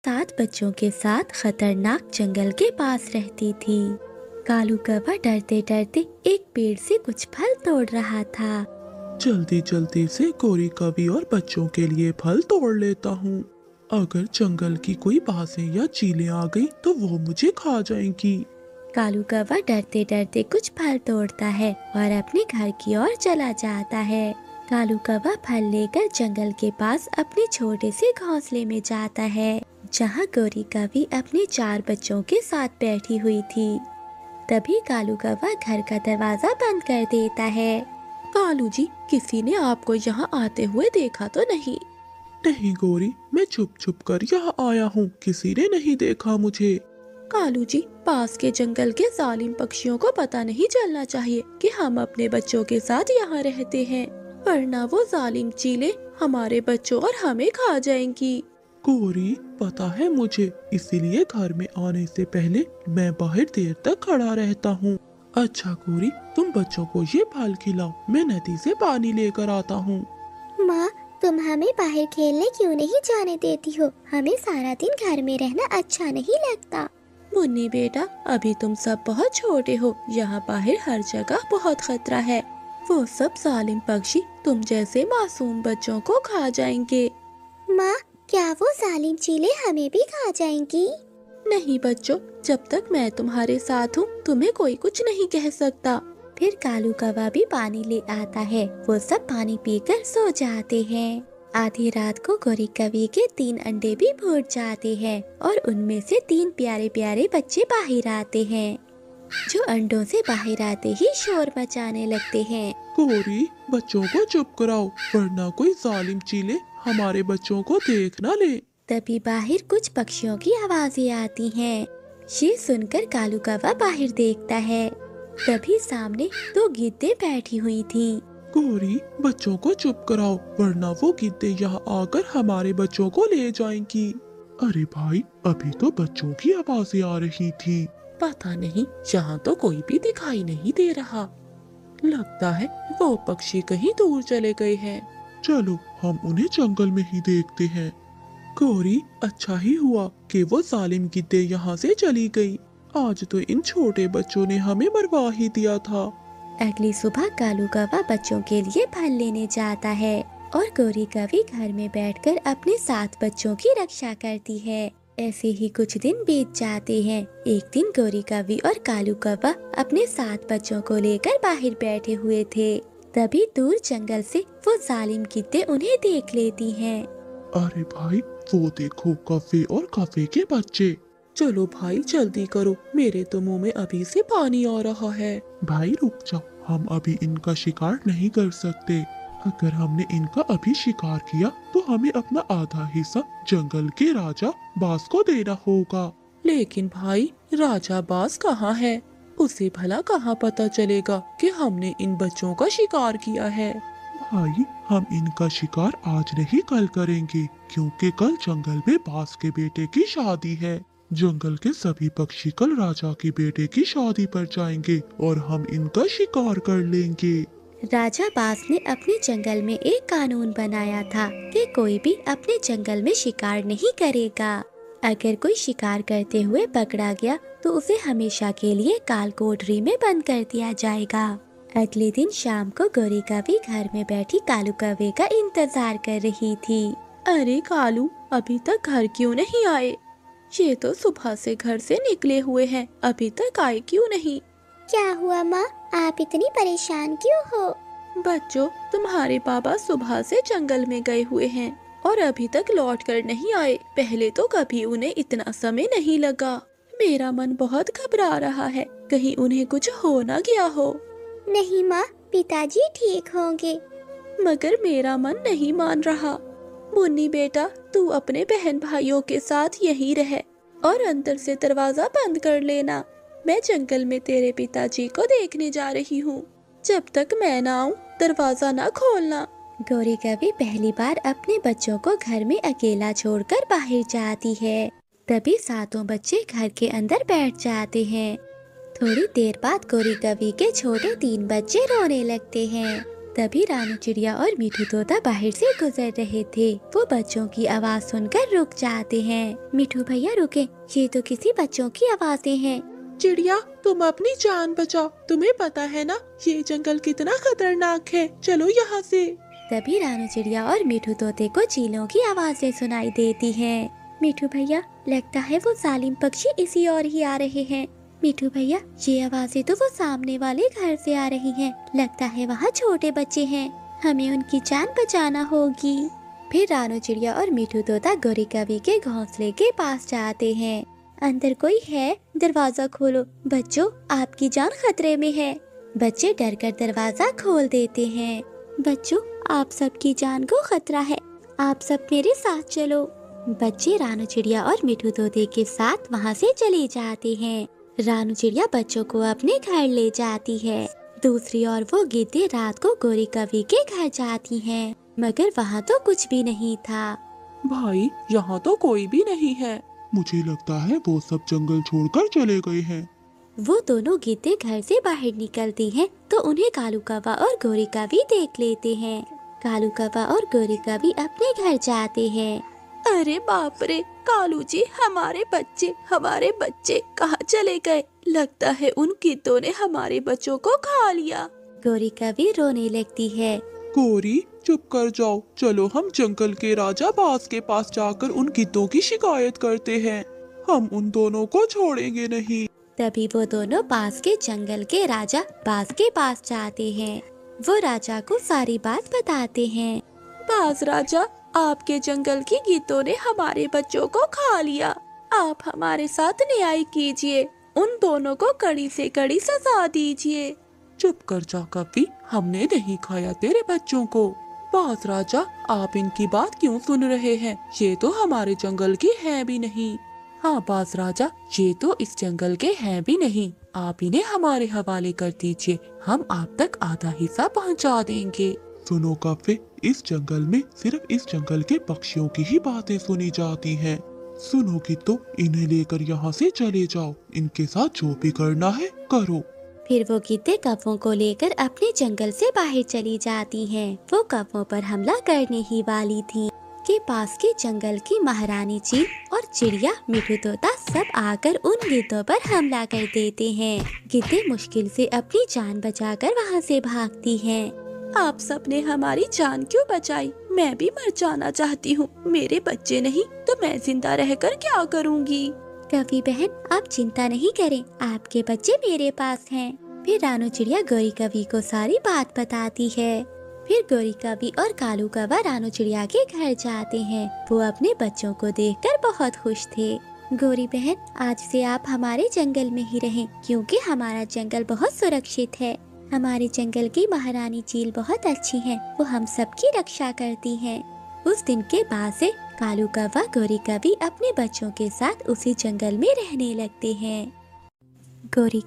7 बच्चों के साथ खतरनाक जंगल के पास रहती थी। कालू कौवा डरते डरते एक पेड़ से कुछ फल तोड़ रहा था। जल्दी जल्दी से गोरी कवि और बच्चों के लिए फल तोड़ लेता हूँ। अगर जंगल की कोई बाजें या चीलें आ गई तो वो मुझे खा जाएंगी। कालू कौवा डरते डरते कुछ फल तोड़ता है और अपने घर की ओर चला जाता है। कालू कौवा फल लेकर जंगल के पास अपने छोटे से घोंसले में जाता है, जहाँ गोरी कवि अपने 4 बच्चों के साथ बैठी हुई थी। तभी कालू कौवा घर का दरवाजा बंद कर देता है। कालू जी, किसी ने आपको यहाँ आते हुए देखा तो नहीं? नहीं गोरी, मैं छुप छुप कर यहाँ आया हूँ, किसी ने नहीं देखा मुझे। कालू जी, पास के जंगल के जालिम पक्षियों को पता नहीं चलना चाहिए कि हम अपने बच्चों के साथ यहाँ रहते हैं, वरना वो जालिम चीलें हमारे बच्चों और हमें खा जाएंगी। गोरी, पता है मुझे, इसीलिए घर में आने से पहले मैं बाहर देर तक खड़ा रहता हूँ। अच्छा गोरी, तुम बच्चों को ये फल खिलाओ, मैं नदी से पानी लेकर आता हूँ। माँ, तुम हमें बाहर खेलने क्यों नहीं जाने देती हो? हमें सारा दिन घर में रहना अच्छा नहीं लगता। मुन्नी बेटा, अभी तुम सब बहुत छोटे हो, यहाँ बाहर हर जगह बहुत खतरा है। वो सब जालिम पक्षी तुम जैसे मासूम बच्चों को खा जाएंगे। माँ, क्या वो जालिम चीलें हमें भी खा जाएंगी? नहीं बच्चों, जब तक मैं तुम्हारे साथ हूँ तुम्हें कोई कुछ नहीं कह सकता। फिर कालू कौवा भी पानी ले आता है। वो सब पानी पीकर सो जाते हैं। आधी रात को गोरी कवि के 3 अंडे भी फूट जाते हैं और उनमें से 3 प्यारे प्यारे बच्चे बाहर आते हैं, जो अंडों से बाहर आते ही शोर मचाने लगते हैं। गोरी, बच्चों को चुप कराओ, वरना कोई जालिम चीले हमारे बच्चों को देख न ले। तभी बाहर कुछ पक्षियों की आवाजें आती हैं। ये सुनकर कालू कौवा बाहर देखता है। तभी सामने 2 गिद्दे बैठी हुई थीं। गोरी, बच्चों को चुप कराओ, वरना वो गिद्दे यहाँ आकर हमारे बच्चों को ले जाएंगी। अरे भाई, अभी तो बच्चों की आवाजें आ रही थी। पता नहीं, यहाँ तो कोई भी दिखाई नहीं दे रहा। लगता है वो पक्षी कहीं दूर चले गए हैं। चलो हम उन्हें जंगल में ही देखते हैं। गोरी, अच्छा ही हुआ कि वो जालिम गिद्दे यहाँ से चली गई। आज तो इन छोटे बच्चों ने हमें मरवा ही दिया था। अगली सुबह कालू कौवा बच्चों के लिए फल लेने जाता है और गोरी कवि घर में बैठकर अपने 7 बच्चों की रक्षा करती है। ऐसे ही कुछ दिन बीत जाते हैं। एक दिन गोरी कवि और कालू कौवा अपने 7 बच्चों को लेकर बाहर बैठे हुए थे। तभी दूर जंगल से वो जालिम गिद्दे उन्हें देख लेती हैं। अरे भाई, वो देखो कौवे और कौवे के बच्चे। चलो भाई जल्दी करो, मेरे तो मुंह में अभी से पानी आ रहा है। भाई रुक जाओ, हम अभी इनका शिकार नहीं कर सकते। अगर हमने इनका अभी शिकार किया तो हमें अपना आधा हिस्सा जंगल के राजा बाज को देना होगा। लेकिन भाई, राजा बाज कहाँ है? उसे भला कहाँ पता चलेगा कि हमने इन बच्चों का शिकार किया है? भाई, हम इनका शिकार आज नहीं कल करेंगे, क्योंकि कल जंगल में बाज के बेटे की शादी है। जंगल के सभी पक्षी कल राजा के बेटे की शादी पर जाएंगे और हम इनका शिकार कर लेंगे। राजा बाज ने अपने जंगल में एक कानून बनाया था कि कोई भी अपने जंगल में शिकार नहीं करेगा। अगर कोई शिकार करते हुए पकड़ा गया तो उसे हमेशा के लिए काल कोठरी में बंद कर दिया जाएगा। अगले दिन शाम को गोरी कवि घर में बैठी कालू कौवे का इंतजार कर रही थी। अरे कालू, अभी तक घर क्यों नहीं आए? ये तो सुबह से घर से निकले हुए हैं, अभी तक आए क्यों नहीं? क्या हुआ माँ, आप इतनी परेशान क्यों हो? बच्चों, तुम्हारे पापा सुबह से जंगल में गए हुए हैं और अभी तक लौट कर नहीं आए। पहले तो कभी उन्हें इतना समय नहीं लगा। मेरा मन बहुत घबरा रहा है, कहीं उन्हें कुछ हो ना गया हो। नहीं माँ, पिताजी ठीक होंगे। मगर मेरा मन नहीं मान रहा। मुन्नी बेटा, तू अपने बहन भाइयों के साथ यहीं रह और अंदर से दरवाजा बंद कर लेना। मैं जंगल में तेरे पिताजी को देखने जा रही हूँ। जब तक मैं ना आऊँ दरवाजा ना खोलना। गोरी कवि पहली बार अपने बच्चों को घर में अकेला छोड़कर बाहर जाती है। तभी 7 बच्चे घर के अंदर बैठ जाते हैं। थोड़ी देर बाद गोरी कवि के छोटे 3 बच्चे रोने लगते हैं। तभी रानू चिड़िया और मीठू तोता बाहर से गुजर रहे थे। वो बच्चों की आवाज सुनकर रुक जाते हैं। मीठू भैया रुके, ये तो किसी बच्चों की आवाजें हैं। चिड़िया, तुम अपनी जान बचाओ। तुम्हें पता है ना ये जंगल कितना खतरनाक है। चलो यहाँ से। तभी रानू चिड़िया और मीठू तोते को चीलों की आवाजें सुनाई देती हैं। मीठू भैया, लगता है वो जालिम पक्षी इसी ओर ही आ रहे हैं। मीठू भैया, ये आवाजें तो वो सामने वाले घर से आ रही हैं। लगता है वहाँ छोटे बच्चे हैं, हमें उनकी जान बचाना होगी। फिर रानू चिड़िया और मीठू तोता गौरी कवि के घोंसले के पास जाते हैं। अंदर कोई है? दरवाजा खोलो। बच्चों, आपकी जान खतरे में है। बच्चे डरकर दरवाजा खोल देते हैं। बच्चों, आप सबकी जान को खतरा है, आप सब मेरे साथ चलो। बच्चे रानू चिड़िया और मीठू तोते के साथ वहाँ से चले जाते हैं। रानू चिड़िया बच्चों को अपने घर ले जाती है। दूसरी ओर वो गिद्दे रात को गौरी कवि के घर जाती हैं, मगर वहाँ तो कुछ भी नहीं था। भाई, यहाँ तो कोई भी नहीं है। मुझे लगता है वो सब जंगल छोड़कर चले गए हैं। वो दोनों गिद्दे घर से बाहर निकलती हैं, तो उन्हें कालू कौवा और गौरी कवि देख लेते हैं। कालू कौवा और गौरी कवि अपने घर जाते हैं। अरे बाप रे, कालू जी, हमारे बच्चे कहाँ चले गए? लगता है उन गिद्धों ने हमारे बच्चों को खा लिया। गौरी कवि रोने लगती है। गौरी, चुप कर जाओ। चलो हम जंगल के राजा बाज के पास जाकर उन गिद्धों की शिकायत करते हैं। हम उन दोनों को छोड़ेंगे नहीं। तभी वो दोनों पास के जंगल के राजा बाज के पास जाते हैं। वो राजा को सारी बात बताते हैं। बाज राजा, आपके जंगल की गिद्धों ने हमारे बच्चों को खा लिया। आप हमारे साथ न्याय कीजिए, उन दोनों को कड़ी से कड़ी सजा दीजिए। चुप कर जा कवि, हमने नहीं खाया तेरे बच्चों को। बाज राजा, आप इनकी बात क्यों सुन रहे हैं? ये तो हमारे जंगल की है भी नहीं। हाँ बाज राजा, ये तो इस जंगल के हैं भी नहीं। आप इन्हें हमारे हवाले कर दीजिए, हम आप तक आधा हिस्सा पहुंचा देंगे। सुनो कव्वे, इस जंगल में सिर्फ इस जंगल के पक्षियों की ही बातें सुनी जाती हैं। सुनोगी तो इन्हें लेकर यहाँ से चले जाओ। इनके साथ जो भी करना है करो। फिर वो गिद्धे कौवों को लेकर अपने जंगल से बाहर चली जाती हैं। वो कौवों पर हमला करने ही वाली थी कि पास के जंगल की महारानी चील और चिड़िया मीठू तोता सब आकर उन गिद्धों पर हमला कर देते हैं। गिद्धे मुश्किल से अपनी जान बचाकर वहाँ से भागती हैं। आप सबने हमारी जान क्यों बचाई? मैं भी मर जाना चाहती हूँ। मेरे बच्चे नहीं तो मैं जिंदा रहकर क्या करूँगी? कवि बहन, आप चिंता नहीं करें, आपके बच्चे मेरे पास हैं। फिर रानू चिड़िया गौरी कवि को सारी बात बताती है। फिर गौरी कवि और कालू कौवा रानू चिड़िया के घर जाते हैं। वो अपने बच्चों को देखकर बहुत खुश थे। गौरी बहन, आज से आप हमारे जंगल में ही रहें, क्योंकि हमारा जंगल बहुत सुरक्षित है। हमारे जंगल की महारानी चील बहुत अच्छी है, वो हम सबकी रक्षा करती है। उस दिन के बाद से कालू कौवा गौरी कवि अपने बच्चों के साथ उसी जंगल में रहने लगते हैं। गौरी